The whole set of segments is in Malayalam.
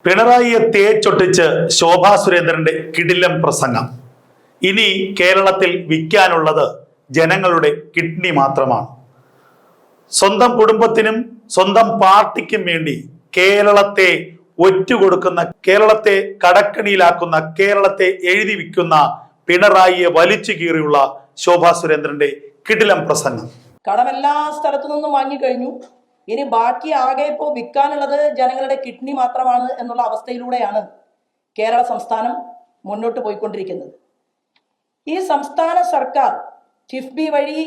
പിണറായിയെ തേച്ചൊട്ടിച്ച് ശോഭാ സുരേന്ദ്രന്റെ കിടിലം പ്രസംഗം. ഇനി കേരളത്തിൽ വിൽക്കാനുള്ളത് ജനങ്ങളുടെ കിഡ്നി മാത്രമാണ്. സ്വന്തം കുടുംബത്തിനും സ്വന്തം പാർട്ടിക്കും വേണ്ടി കേരളത്തെ ഒറ്റുകൊടുക്കുന്ന, കേരളത്തെ കടക്കണിയിലാക്കുന്ന, കേരളത്തെ എഴുതി വിൽക്കുന്ന പിണറായിയെ വലിച്ചു കീറിയുള്ള ശോഭാ സുരേന്ദ്രന്റെ കിടിലം പ്രസംഗം. കടമെല്ലാ സ്ഥലത്തു നിന്നും വാങ്ങിക്കഴിഞ്ഞു. ഇനി ബാക്കി ആകെ ഇപ്പോൾ വിൽക്കാനുള്ളത് ജനങ്ങളുടെ കിഡ്നി മാത്രമാണ് എന്നുള്ള അവസ്ഥയിലൂടെയാണ് കേരള സംസ്ഥാനം മുന്നോട്ട് പോയിക്കൊണ്ടിരിക്കുന്നത്. ഈ സംസ്ഥാന സർക്കാർ കിഫ്ബി വഴി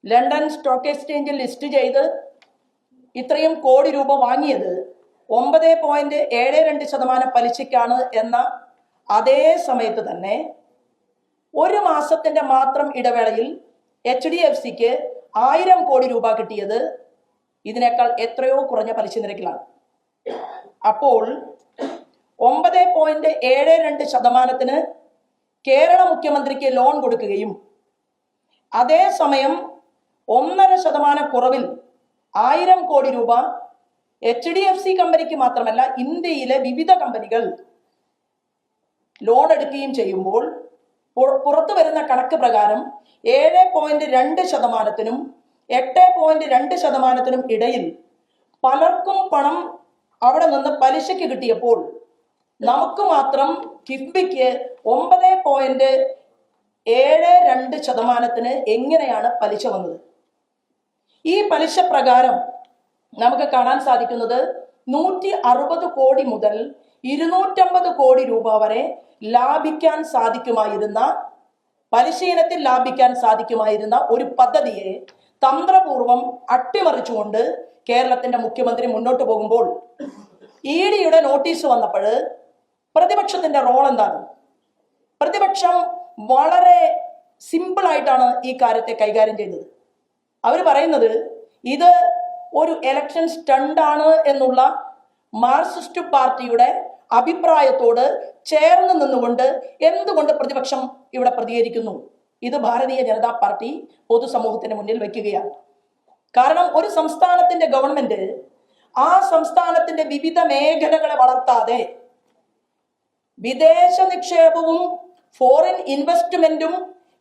ലണ്ടൻ സ്റ്റോക്ക് എക്സ്ചേഞ്ചിൽ ലിസ്റ്റ് ചെയ്ത് ഇത്രയും കോടി രൂപ വാങ്ങിയത് 9.72% പലിശയ്ക്കാണ് എന്ന അതേ സമയത്ത് തന്നെ ഒരു മാസത്തിന്റെ മാത്രം ഇടവേളയിൽ HDFCക്ക് 1000 കോടി രൂപ കിട്ടിയത് ഇതിനേക്കാൾ എത്രയോ കുറഞ്ഞ പലിശ നിരക്കിലാണ്. അപ്പോൾ 9.72% കേരള മുഖ്യമന്ത്രിക്ക് ലോൺ കൊടുക്കുകയും അതേസമയം 1.5% കുറവിൽ 1000 കോടി രൂപ HDFC കമ്പനിക്ക് മാത്രമല്ല ഇന്ത്യയിലെ വിവിധ കമ്പനികൾ ലോൺ എടുക്കുകയും ചെയ്യുമ്പോൾ പുറത്തു വരുന്ന കണക്ക് പ്രകാരം 7.2%-നും 8.2%-നും ഇടയിൽ പലർക്കും പണം അവിടെ നിന്ന് പലിശയ്ക്ക് കിട്ടിയപ്പോൾ നമുക്ക് മാത്രം കിഫ്ബിക്ക് 9.72%-ന് എങ്ങനെയാണ് പലിശ വന്നത്? ഈ പലിശ പ്രകാരം നമുക്ക് കാണാൻ സാധിക്കുന്നത് 160 കോടി മുതൽ 250 കോടി രൂപ വരെ ലാഭിക്കാൻ സാധിക്കുമായിരുന്ന, പലിശ ഇനത്തിൽ ലാഭിക്കാൻ സാധിക്കുമായിരുന്ന ഒരു പദ്ധതിയെ തന്ത്രപൂർവം അട്ടിമറിച്ചുകൊണ്ട് കേരളത്തിന്റെ മുഖ്യമന്ത്രി മുന്നോട്ട് പോകുമ്പോൾ EDയുടെ നോട്ടീസ് വന്നപ്പോൾ പ്രതിപക്ഷത്തിന്റെ റോൾ എന്താണ്? പ്രതിപക്ഷം വളരെ സിമ്പിൾ ആയിട്ടാണ് ഈ കാര്യത്തെ കൈകാര്യം ചെയ്തത്. അവർ പറയുന്നത് ഇത് ഒരു ഇലക്ഷൻ സ്റ്റണ്ടാണ് എന്നുള്ള മാർക്സിസ്റ്റ് പാർട്ടിയുടെ അഭിപ്രായത്തോട് ചേർന്ന് നിന്നുകൊണ്ട് എന്തുകൊണ്ട് പ്രതിപക്ഷം ഇവിടെ പ്രതികരിക്കുന്നു? ഇത് ഭാരതീയ ജനതാ പാർട്ടി പൊതുസമൂഹത്തിന് മുന്നിൽ വയ്ക്കുകയാണ്. കാരണം ഒരു സംസ്ഥാനത്തിന്റെ ഗവൺമെന്റ് ആ സംസ്ഥാനത്തിന്റെ വിവിധ മേഖലകളെ വളർത്താതെ വിദേശ നിക്ഷേപവും ഫോറിൻ ഇൻവെസ്റ്റ്മെന്റും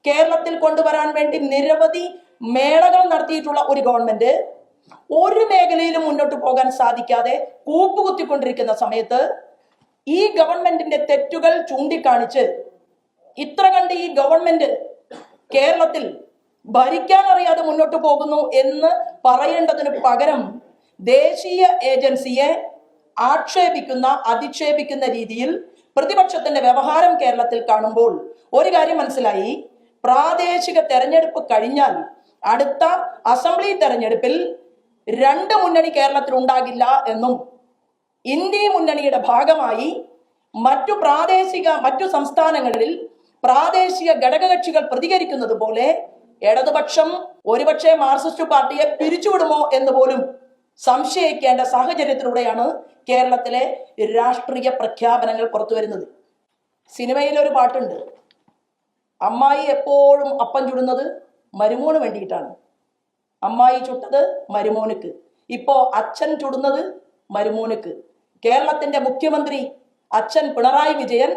കേരളത്തിൽ കൊണ്ടുവരാൻ വേണ്ടി നിരവധി മേളകൾ നടത്തിയിട്ടുള്ള ഒരു ഗവൺമെന്റ് ഒരു മേഖലയിലും മുന്നോട്ട് പോകാൻ സാധിക്കാതെ കൂപ്പുകുത്തിക്കൊണ്ടിരിക്കുന്ന സമയത്ത് ഈ ഗവൺമെന്റിന്റെ തെറ്റുകൾ ചൂണ്ടിക്കാണിച്ച് ഇത്ര കണ്ട് ഈ ഗവൺമെന്റ് കേരളത്തിൽ ഭരിക്കാൻ അറിയാതെ മുന്നോട്ട് പോകുന്നു എന്ന് പറയേണ്ടതിന് പകരം ദേശീയ ഏജൻസിയെ ആക്ഷേപിക്കുന്ന, അധിക്ഷേപിക്കുന്ന രീതിയിൽ പ്രതിപക്ഷത്തിന്റെ വ്യവഹാരം കേരളത്തിൽ കാണുമ്പോൾ ഒരു കാര്യം മനസ്സിലായി. പ്രാദേശിക തെരഞ്ഞെടുപ്പ് കഴിഞ്ഞാൽ അടുത്ത അസംബ്ലി തെരഞ്ഞെടുപ്പിൽ 2 മുന്നണി കേരളത്തിൽ ഉണ്ടാകില്ല എന്നും ഇന്ത്യ മുന്നണിയുടെ ഭാഗമായി മറ്റു സംസ്ഥാനങ്ങളിൽ പ്രാദേശിക ഘടകകക്ഷികൾ പ്രതികരിക്കുന്നത് പോലെ ഇടതുപക്ഷം ഒരുപക്ഷെ മാർക്സിസ്റ്റ് പാർട്ടിയെ പിരിച്ചുവിടുമോ എന്ന് പോലും സംശയിക്കേണ്ട സാഹചര്യത്തിലൂടെയാണ് കേരളത്തിലെ രാഷ്ട്രീയ പ്രഖ്യാപനങ്ങൾ പുറത്തു വരുന്നത്. സിനിമയിലൊരു പാട്ടുണ്ട്, അമ്മായി എപ്പോഴും അപ്പം ചുടുന്നത് മരുമോന് വേണ്ടിയിട്ടാണ്. അമ്മായി ചുട്ടത് മരുമോനുക്ക്, ഇപ്പോ അച്ഛൻ ചുടുന്നത് മരുമോനുക്ക്. കേരളത്തിന്റെ മുഖ്യമന്ത്രി അച്ഛൻ പിണറായി വിജയൻ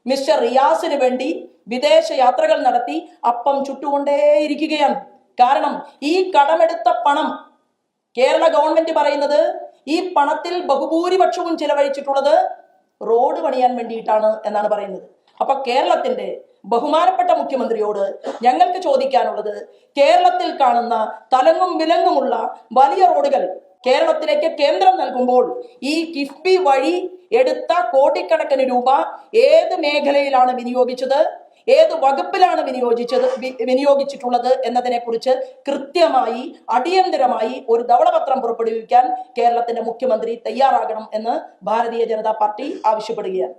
മിസ്റ്റർ റിയാസിന് വേണ്ടി വിദേശ യാത്രകൾ നടത്തി അപ്പം ചുട്ടുകൊണ്ടേയിരിക്കുകയാണ്. കാരണം ഈ കടമെടുത്ത പണം കേരള ഗവൺമെന്റ് പറയുന്നത് ഈ പണത്തിൽ ബഹുഭൂരിപക്ഷവും ചിലവഴിച്ചിട്ടുള്ളത് റോഡ് പണിയാൻ വേണ്ടിയിട്ടാണ് എന്നാണ് പറയുന്നത്. അപ്പൊ കേരളത്തിന്റെ ബഹുമാനപ്പെട്ട മുഖ്യമന്ത്രിയോട് ഞങ്ങൾക്ക് ചോദിക്കാനുള്ളത്, കേരളത്തിൽ കാണുന്ന തലങ്ങും വിലങ്ങുമുള്ള വലിയ റോഡുകൾ കേരളത്തിലേക്ക് കേന്ദ്രം നൽകുമ്പോൾ ഈ കിഫ്ബി വഴി എടുത്ത കോടിക്കണക്കിന് രൂപ ഏത് മേഖലയിലാണ് വിനിയോഗിച്ചത്, ഏത് വകുപ്പിലാണ് വിനിയോഗിച്ചിട്ടുള്ളത് എന്നതിനെ കുറിച്ച് കൃത്യമായി അടിയന്തരമായി ഒരു ധവളപത്രം പുറപ്പെടുവിക്കാൻ കേരളത്തിന്റെ മുഖ്യമന്ത്രി തയ്യാറാകണം എന്ന് ഭാരതീയ ജനതാ പാർട്ടി ആവശ്യപ്പെടുകയാണ്.